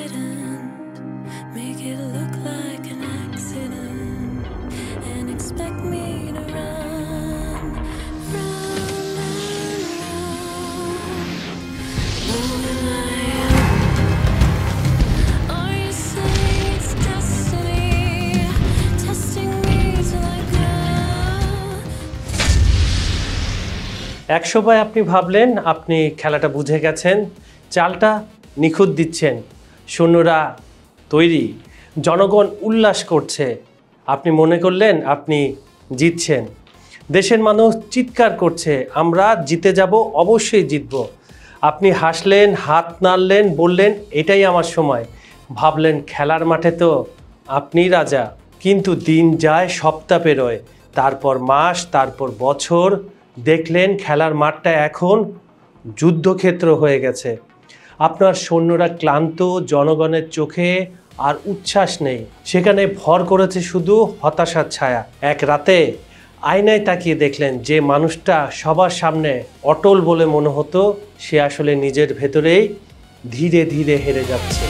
didn't make it look like an accident and expect me to run and run. Who am I? Are you saying it's destiny testing me till I go? একসময় আপনি ভাবলেন আপনি খেলাটা বুঝে গেছেন, চালটা নিখুঁত দিচ্ছেন, সৈন্যরা তৈরি, জনগণ উল্লাস করছে, আপনি মনে করলেন আপনি জিতছেন, দেশের মানুষ চিৎকার করছে আমরা জিতে যাব, অবশ্যই জিতব। আপনি হাসলেন, হাত নাড়লেন, বললেন এটাই আমার সময়। ভাবলেন খেলার মাঠে তো আপনিই রাজা। কিন্তু দিন যায়, সপ্তাহ পেরোয়, তারপর মাস, তারপর বছর, দেখলেন খেলার মাঠটা এখন যুদ্ধক্ষেত্র হয়ে গেছে। আপনার সৈন্যরা ক্লান্ত, জনগণের চোখে আর উচ্ছ্বাস নেই, সেখানে ভর করেছে শুধু হতাশার ছায়া। এক রাতে আয়নায় তাকিয়ে দেখলেন যে মানুষটা সবার সামনে অটল বলে মনে হতো, সে আসলে নিজের ভেতরেই ধীরে ধীরে হেরে যাচ্ছে।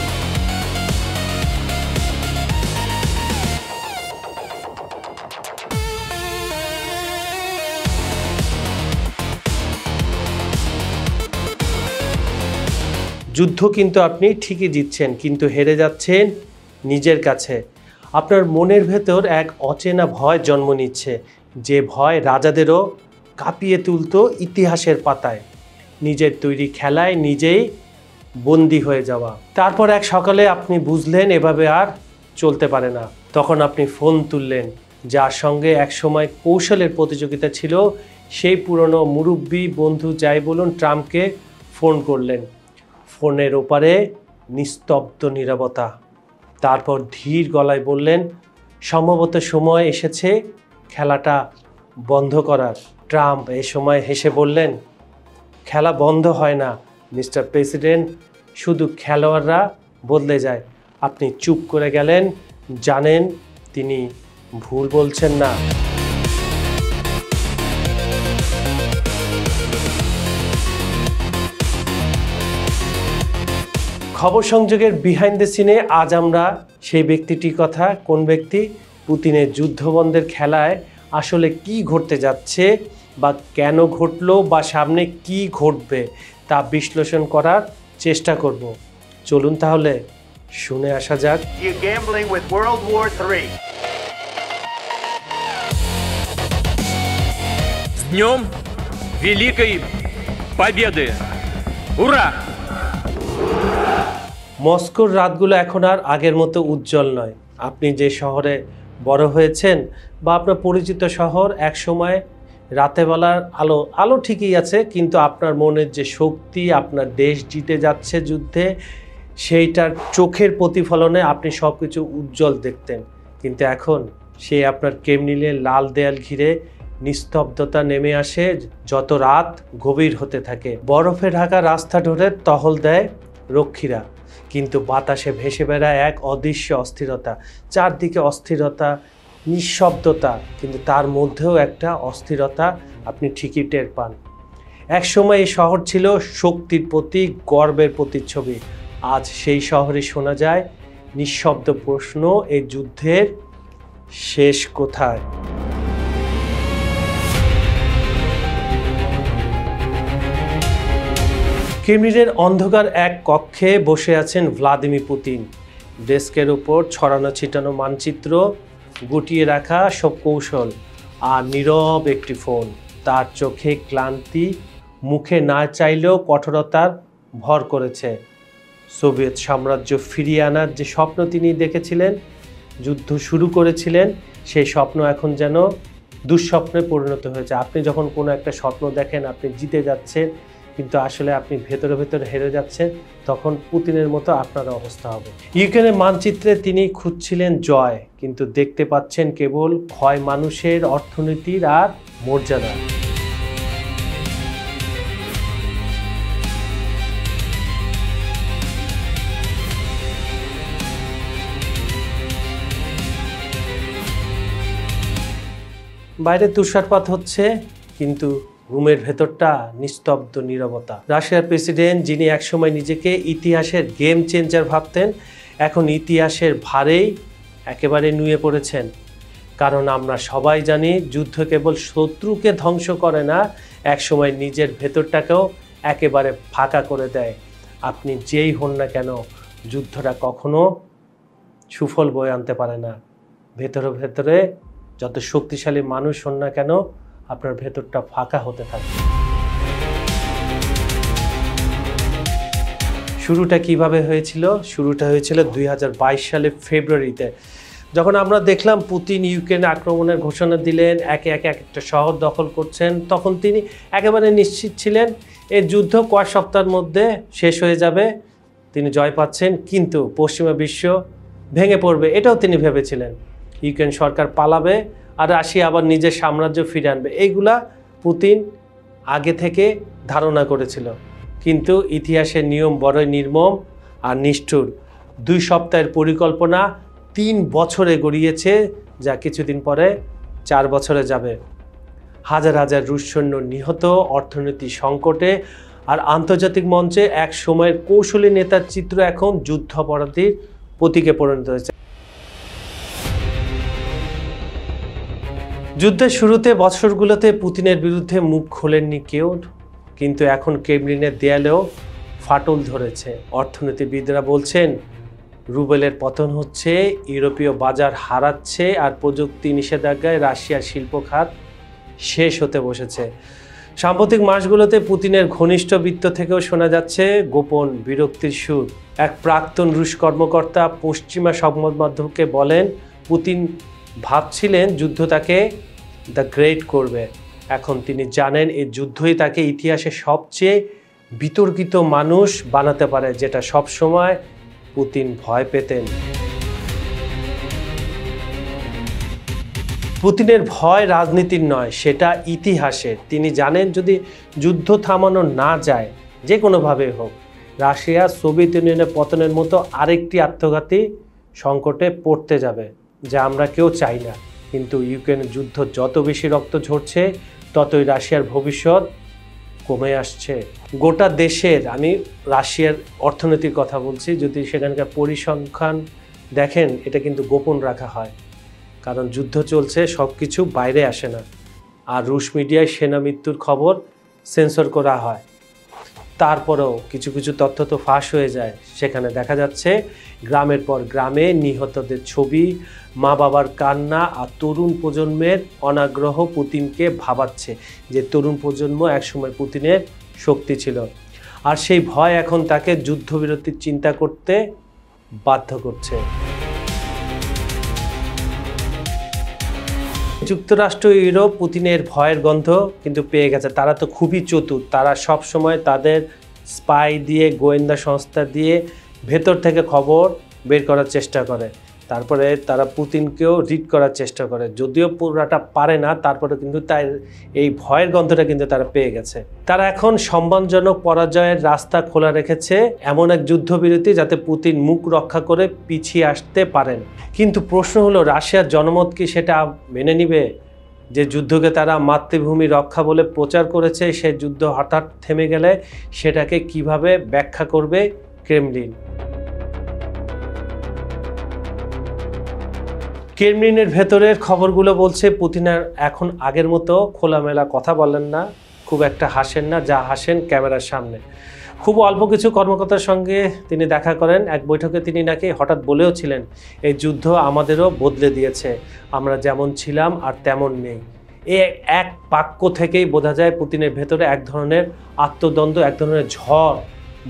যুদ্ধ কিন্তু আপনি ঠিকই জিতছেন, কিন্তু হেরে যাচ্ছেন নিজের কাছে। আপনার মনের ভেতর এক অচেনা ভয় জন্ম নিচ্ছে, যে ভয় রাজাদেরও কাঁপিয়ে তুলত ইতিহাসের পাতায়। নিজের তৈরি খেলায় নিজেই বন্দী হয়ে যাওয়া। তারপর এক সকালে আপনি বুঝলেন এভাবে আর চলতে পারে না। তখন আপনি ফোন তুললেন, যার সঙ্গে একসময় কৌশলের প্রতিযোগিতা ছিল, সেই পুরনো মুরব্বী বন্ধু যাই বলুন, ট্রাম্পকে ফোন করলেন। ফোনের ওপারে নিস্তব্ধ নীরবতা। তারপর ধীর গলায় বললেন, সম্ভবত সময় এসেছে খেলাটা বন্ধ করার। ট্রাম্প এই সময় হেসে বললেন, খেলা বন্ধ হয় না মিস্টার প্রেসিডেন্ট, শুধু খেলোয়াড়রা বদলে যায়। আপনি চুপ করে গেলেন, জানেন তিনি ভুল বলছেন না। খবর সংযোগের বিহাইন্ড দ্য সিনে আজ আমরা সেই ব্যক্তিটির কথা, কোন ব্যক্তি, পুতিনের যুদ্ধবন্ধের খেলায় আসলে কি ঘটতে যাচ্ছে বা কেন ঘটলো বা সামনে কি ঘটবে তা বিশ্লেষণ করার চেষ্টা করব। চলুন তাহলে শুনে আসা যাক। You're gambling with World War III. С днем Великой Победы! Ура! মস্কোর রাতগুলো এখন আর আগের মতো উজ্জ্বল নয়। আপনি যে শহরে বড় হয়েছেন বা আপনার পরিচিত শহর, এক সময় রাতেবেলার আলো ঠিকই আছে, কিন্তু আপনার মনের যে শক্তি, আপনার দেশ জিতে যাচ্ছে যুদ্ধে, সেইটার চোখের প্রতিফলনে আপনি সব কিছু উজ্জ্বল দেখতেন। কিন্তু এখন সেই আপনার কেমনিলে লাল দেয়াল ঘিরে নিস্তব্ধতা নেমে আসে যত রাত গভীর হতে থাকে। বরফে ঢাকা রাস্তা ধরে টহল দেয় রক্ষীরা, কিন্তু বাতাসে ভেসে বেড়ায় এক অদৃশ্য অস্থিরতা। চারদিকে অস্থিরতা, নিঃশব্দতা, কিন্তু তার মধ্যেও একটা অস্থিরতা আপনি ঠিকই টের পান। একসময় এই শহর ছিল শক্তির প্রতীক, গর্বের প্রতিচ্ছবি। আজ সেই শহরে শোনা যায় নিঃশব্দ প্রশ্ন, এই যুদ্ধের শেষ কোথায়? ক্রেমলিনের অন্ধকার এক কক্ষে বসে আছেন ভ্লাদিমির পুতিন। ডেস্কের উপর ছড়ানো ছিটানো মানচিত্র, গুটিয়ে রাখা সব কৌশল, আর নীরব একটি ফোন। তার চোখে ক্লান্তি, মুখে না চাইলেও কঠোরতার ভর করেছে। সোভিয়েত সাম্রাজ্য ফিরিয়ে আনার যে স্বপ্ন তিনি দেখেছিলেন, যুদ্ধ শুরু করেছিলেন, সেই স্বপ্ন এখন যেন দুঃস্বপ্নে পরিণত হয়েছে। আপনি যখন কোনো একটা স্বপ্ন দেখেন আপনি জিতে যাচ্ছেন, কিন্তু আসলে আপনি ভেতরে ভেতরে হেরে যাচ্ছেন, তখন পুতিনের মতো আপনার অবস্থা হবে। ইউক্রেনের মানচিত্রে তিনি খুঁজছিলেন জয়, কিন্তু দেখতে পাচ্ছেন কেবল ক্ষয়, মানুষের, অর্থনীতির আর মর্যাদা। বাইরে তুষারপাত হচ্ছে, কিন্তু রুমের ভেতরটা নিস্তব্ধ নীরবতা। রাশিয়ার প্রেসিডেন্ট, যিনি একসময় নিজেকে ইতিহাসের গেম চেঞ্জার ভাবতেন, এখন ইতিহাসের ভারেই একেবারে নুয়ে পড়েছেন। কারণ আমরা সবাই জানি, যুদ্ধ কেবল শত্রুকে ধ্বংস করে না, একসময় নিজের ভেতরটাকেও একেবারে ফাঁকা করে দেয়। আপনি যেই হন না কেন, যুদ্ধটা কখনো সুফল বয়ে আনতে পারে না। ভেতরে ভেতরে যত শক্তিশালী মানুষ হন না কেন, আপনার ভেতরটা ফাঁকা হতে থাকে। শুরুটা কিভাবে হয়েছিল? শুরুটা হয়েছিল 2022 সালের ফেব্রুয়ারিতে, যখন আমরা দেখলাম পুতিন ইউক্রেন আক্রমণের ঘোষণা দিলেন, একে একে একটা শহর দখল করছেন। তখন তিনি একেবারে নিশ্চিত ছিলেন এই যুদ্ধ কয়েক সপ্তাহের মধ্যে শেষ হয়ে যাবে, তিনি জয় পাচ্ছেন। কিন্তু পশ্চিমা বিশ্ব ভেঙে পড়বে, এটাও তিনি ভেবেছিলেন। ইউক্রেন সরকার পালাবে আর রাশিয়া আবার নিজের সাম্রাজ্য ফিরে আনবে, এইগুলা পুতিন আগে থেকে ধারণা করেছিল। কিন্তু ইতিহাসের নিয়ম বড়ই নির্মম আর নিষ্ঠুর। 2 সপ্তাহের পরিকল্পনা 3 বছরে গড়িয়েছে, যা কিছুদিন পরে 4 বছরে যাবে। হাজার হাজার রুশ সৈন্য নিহত, অর্থনৈতিক সংকটে আর আন্তর্জাতিক মঞ্চে এক সময়ের কৌশলী নেতার চিত্র এখন যুদ্ধাপরাধীর প্রতীকে পরিণত হয়েছে। যুদ্ধের শুরুতে বছরগুলোতে পুতিনের বিরুদ্ধে মুখ খোলেননি কেউ, কিন্তু এখন ক্রেমলিনের দেয়ালেও ফাটল ধরেছে। অর্থনীতিবিদরা বলছেন রুবেলের পতন হচ্ছে, ইউরোপীয় বাজার হারাচ্ছে আর প্রযুক্তি নিষেধাজ্ঞায় রাশিয়ার শিল্প খাত শেষ হতে বসেছে। সাম্প্রতিক মাসগুলোতে পুতিনের ঘনিষ্ঠ বৃত্ত থেকেও শোনা যাচ্ছে গোপন বিরক্তির সুর। এক প্রাক্তন রুশ কর্মকর্তা পশ্চিমা সংবাদ মাধ্যমকে বলেন, পুতিন ভাবছিলেন যুদ্ধ তাকে দ্য গ্রেট করবে। এখন তিনি জানেন এই যুদ্ধই তাকে ইতিহাসে সবচেয়ে বিতর্কিত মানুষ বানাতে পারে, যেটা সবসময় পুতিন ভয় পেতেন। পুতিনের ভয় রাজনীতির নয়, সেটা ইতিহাসের। তিনি জানেন যদি যুদ্ধ থামানো না যায়, যে কোনোভাবে হোক, রাশিয়া সোভিয়েত ইউনিয়নের পতনের মতো আরেকটি আত্মঘাতী সংকটে পড়তে যাবে, যা আমরা কেউ চাই না। কিন্তু ইউক্রেনের যুদ্ধ যত বেশি রক্ত ঝরছে, ততই রাশিয়ার ভবিষ্যৎ কমে আসছে। গোটা দেশের, আমি রাশিয়ার অর্থনীতির কথা বলছি, যদি সেখানকার পরিসংখ্যান দেখেন, এটা কিন্তু গোপন রাখা হয়, কারণ যুদ্ধ চলছে, সব কিছু বাইরে আসে না। আর রুশ মিডিয়ায় সেনা মৃত্যুর খবর সেন্সর করা হয়, তারপরেও কিছু কিছু তথ্য তো ফাঁস হয়ে যায়। সেখানে দেখা যাচ্ছে গ্রামের পর গ্রামে নিহতদের ছবি, মা বাবার কান্না আর তরুণ প্রজন্মের অনাগ্রহ পুতিনকে ভাবাচ্ছে যে তরুণ প্রজন্ম একসময় পুতিনের শক্তি ছিল, আর সেই ভয় এখন তাকে যুদ্ধবিরতির চিন্তা করতে বাধ্য করছে। যুক্তরাষ্ট্র, ইউরোপ পুতিনের ভয়ের গন্ধ কিন্তু পেয়ে গেছে। তারা তো খুবই চতুর, তারা সব সময় তাদের স্পাই দিয়ে, গোয়েন্দা সংস্থা দিয়ে ভেতর থেকে খবর বের করার চেষ্টা করে, তারপরে তারা পুতিনকেও রিড করার চেষ্টা করে। যদিও পুরাটা পারে না, তারপরে কিন্তু তাই এই ভয়ের গন্ধটা কিন্তু তারা পেয়ে গেছে। তারা এখন সম্মানজনক পরাজয়ের রাস্তা খোলা রেখেছে, এমন এক যুদ্ধবিরতি যাতে পুতিন মুখ রক্ষা করে পিছিয়ে আসতে পারেন। কিন্তু প্রশ্ন হলো, রাশিয়ার জনমত কি সেটা মেনে নিবে? যে যুদ্ধকে তারা মাতৃভূমি রক্ষা বলে প্রচার করেছে, সেই যুদ্ধ হঠাৎ থেমে গেলে সেটাকে কিভাবে ব্যাখ্যা করবে ক্রেমলিন? ক্রেমলিনের ভেতরের খবরগুলো বলছে পুতিন এখন আগের মতো খোলামেলা কথা বলেন না, খুব একটা হাসেন না, যা হাসেন ক্যামেরার সামনে। খুব অল্প কিছু কর্মকর্তার সঙ্গে তিনি দেখা করেন। এক বৈঠকে তিনি নাকি হঠাৎ বলেও ছিলেন, এই যুদ্ধ আমাদেরও বদলে দিয়েছে, আমরা যেমন ছিলাম আর তেমন নেই। এই এক বাক্য থেকেই বোঝা যায় পুতিনের ভেতরে এক ধরনের আত্মদ্বন্দ্ব, এক ধরনের ঝড়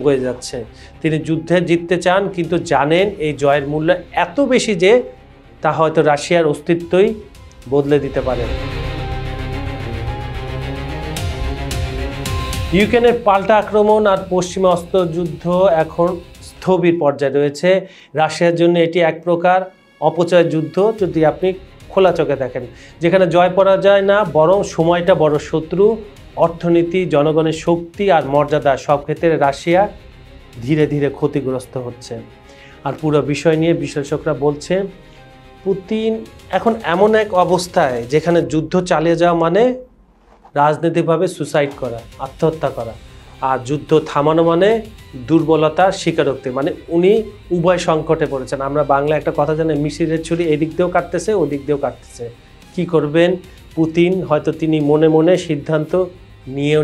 বয়ে যাচ্ছে। তিনি যুদ্ধে জিততে চান, কিন্তু জানেন এই জয়ের মূল্য এত বেশি যে তা হয়তো রাশিয়ার অস্তিত্বই বদলে দিতে পারে। ইউক্রেনের পাল্টা আক্রমণ আর পশ্চিমা অস্ত্রযুদ্ধ এখন স্থবির পর্যায়ে রয়েছে। রাশিয়ার জন্য এটি এক প্রকার অপচয় যুদ্ধ, যদি আপনি খোলা চোখে দেখেন, যেখানে জয় পরাজয় না, বরং সময়টা বড় শত্রু। অর্থনীতি, জনগণের শক্তি আর মর্যাদা, সব ক্ষেত্রে রাশিয়া ধীরে ধীরে ক্ষতিগ্রস্ত হচ্ছে। আর পুরো বিষয় নিয়ে বিশ্লেষকরা বলছে, পুতিন এখন এমন এক অবস্থায় যেখানে যুদ্ধ চালিয়ে যাওয়া মানে রাজনৈতিকভাবে সুসাইড করা, আত্মহত্যা করা। আর যুদ্ধ থামানো মানে দুর্বলতার স্বীকারোক্তি, মানে উনি উভয় সংকটে পড়েছেন। আমরা বাংলা একটা কথা জানি, মিশিরের ছুরি এদিক দিয়েও কাটতেছে ওদিক দিয়েও কাটতেছে। কি করবেন পুতিন? হয়তো তিনি মনে মনে সিদ্ধান্ত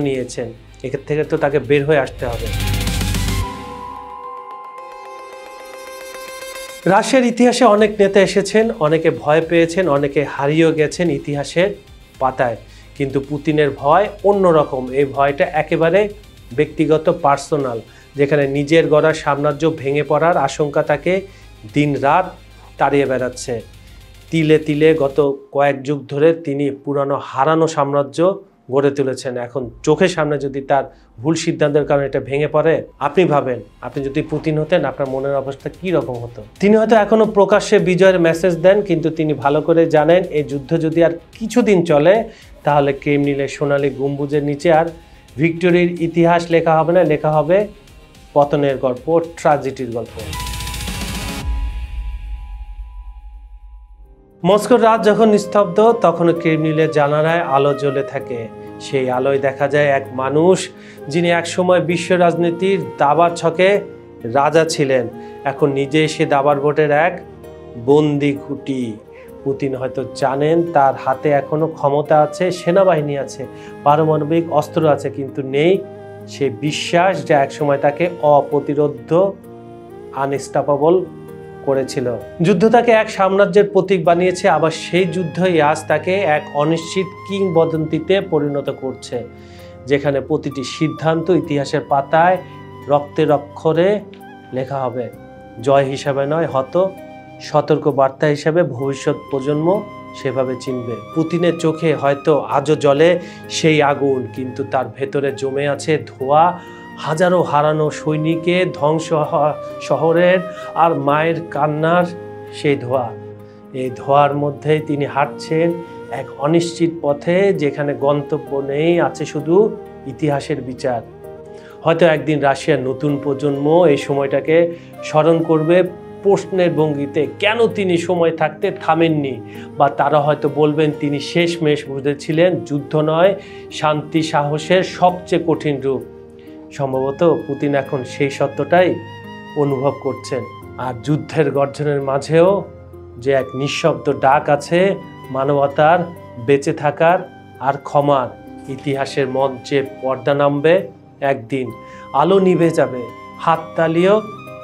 নিয়েছেন, এখান থেকে তো তাকে বের হয়ে আসতে হবে। রাশিয়ার ইতিহাসে অনেক নেতা এসেছেন, অনেকে ভয় পেয়েছেন, অনেকে হারিয়েও গেছেন ইতিহাসের পাতায়। কিন্তু পুতিনের ভয় অন্যরকম। এই ভয়টা একেবারে ব্যক্তিগত, পার্সোনাল, যেখানে নিজের গড়া সাম্রাজ্য ভেঙে পড়ার আশঙ্কা তাকে দিন রাত তাড়িয়ে বেড়াচ্ছে। তিলে তিলে গত কয়েক যুগ ধরে তিনি পুরানো হারানো সাম্রাজ্য গড়ে তুলেছেন। এখন চোখের সামনে যদি তার ভুল সিদ্ধান্তের কারণে এটা ভেঙে পড়ে, আপনি ভাবেন আপনি যদি পুতিন হতেন আপনার মনের অবস্থা কী রকম হতো। তিনি হয়তো এখনও প্রকাশ্যে বিজয়ের মেসেজ দেন, কিন্তু তিনি ভালো করে জানেন এই যুদ্ধ যদি আর কিছুদিন চলে তাহলে ক্রেমলিনের সোনালী গম্বুজের নিচে আর ভিক্টোরির ইতিহাস লেখা হবে না, লেখা হবে পতনের গল্প, ট্র্যাজেডির গল্প। মস্কোর রাত যখন নিস্তব্ধ, তখন ক্রেমলিনের জানালায় আলো জ্বলে থাকে। সেই আলোয় দেখা যায় এক মানুষ যিনি একসময় বিশ্ব রাজনীতির দাবার ছকে রাজা ছিলেন, এখন নিজে সে দাবার বোর্ডের এক বন্দি খুঁটি। পুতিন হয়তো জানেন তার হাতে এখনো ক্ষমতা আছে, সেনাবাহিনী আছে, পারমাণবিক অস্ত্র আছে, কিন্তু নেই সে বিশ্বাস যা একসময় তাকে অপ্রতিরোধ্য, আনস্টপেবল করেছিল। যুদ্ধ তাকে এক সাম্রাজ্যের প্রতীক বানিয়েছে, আবার সেই যুদ্ধই আজ তাকে এক অনিশ্চিত কিংবদন্তিতে পরিণত করছে, যেখানে প্রতিটি সিদ্ধান্ত ইতিহাসের পাতায় রক্তের অক্ষরে লেখা হবে। জয় হিসাবে নয়, হয়তো সতর্ক বার্তা হিসাবে ভবিষ্যৎ প্রজন্ম সেভাবে চিনবে। পুতিনের চোখে হয়তো আজও জ্বলে সেই আগুন, কিন্তু তার ভেতরে জমে আছে ধোঁয়া, হাজারো হারানো সৈনিকের ধ্বংস শহরের আর মায়ের কান্নার সেই ধোঁয়া। এই ধোঁয়ার মধ্যেই তিনি হাঁটছেন এক অনিশ্চিত পথে, যেখানে গন্তব্য নেই, আছে শুধু ইতিহাসের বিচার। হয়তো একদিন রাশিয়ার নতুন প্রজন্ম এই সময়টাকে স্মরণ করবে প্রশ্নের ভঙ্গিতে, কেন তিনি সময় থাকতে থামেননি, বা তারা হয়তো বলবেন তিনি শেষমেশ বুঝেছিলেন যুদ্ধ নয়, শান্তি সাহসের সবচেয়ে কঠিন রূপ। সম্ভবত পুতিন এখন সেই সত্যটাই অনুভব করছেন। আর যুদ্ধের গর্জনের মাঝেও যে এক নিঃশব্দ ডাক আছে মানবতার, বেঁচে থাকার আর ক্ষমার। ইতিহাসের মঞ্চে পর্দা নামবে একদিন, আলো নিভে যাবে, হাততালিও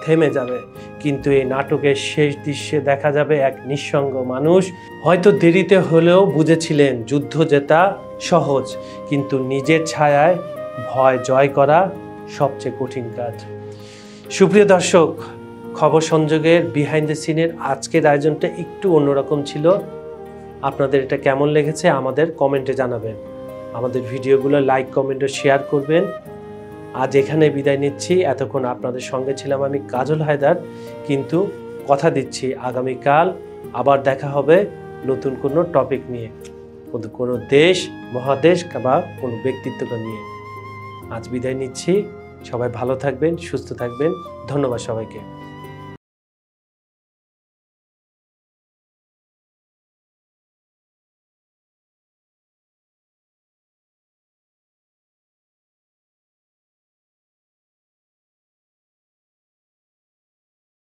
থেমে যাবে, কিন্তু এই নাটকের শেষ দৃশ্যে দেখা যাবে এক নিঃসঙ্গ মানুষ হয়তো দেরিতে হলেও বুঝেছিলেন যুদ্ধ জেতা সহজ, কিন্তু নিজের ছায়ায় ভয় জয় করা সবচেয়ে কঠিন কাজ। সুপ্রিয় দর্শক, খবর সংযোগের বিহাইন্ড দ্য সিনের আজকের আয়োজনটা একটু অন্যরকম ছিল। আপনাদের এটা কেমন লেগেছে আমাদের কমেন্টে জানাবেন। আমাদের ভিডিওগুলো লাইক, কমেন্ট ও শেয়ার করবেন। আজ এখানে বিদায় নিচ্ছি। এতক্ষণ আপনাদের সঙ্গে ছিলাম আমি কাজল হায়দার, কিন্তু কথা দিচ্ছি আগামীকাল আবার দেখা হবে নতুন কোনো টপিক নিয়ে, কোনো দেশ, মহাদেশ বা কোনো ব্যক্তিত্বকে নিয়ে। আজ বিদায় নিচ্ছি। সবাই ভালো থাকবেন, সুস্থ থাকবেন। ধন্যবাদ সবাইকে।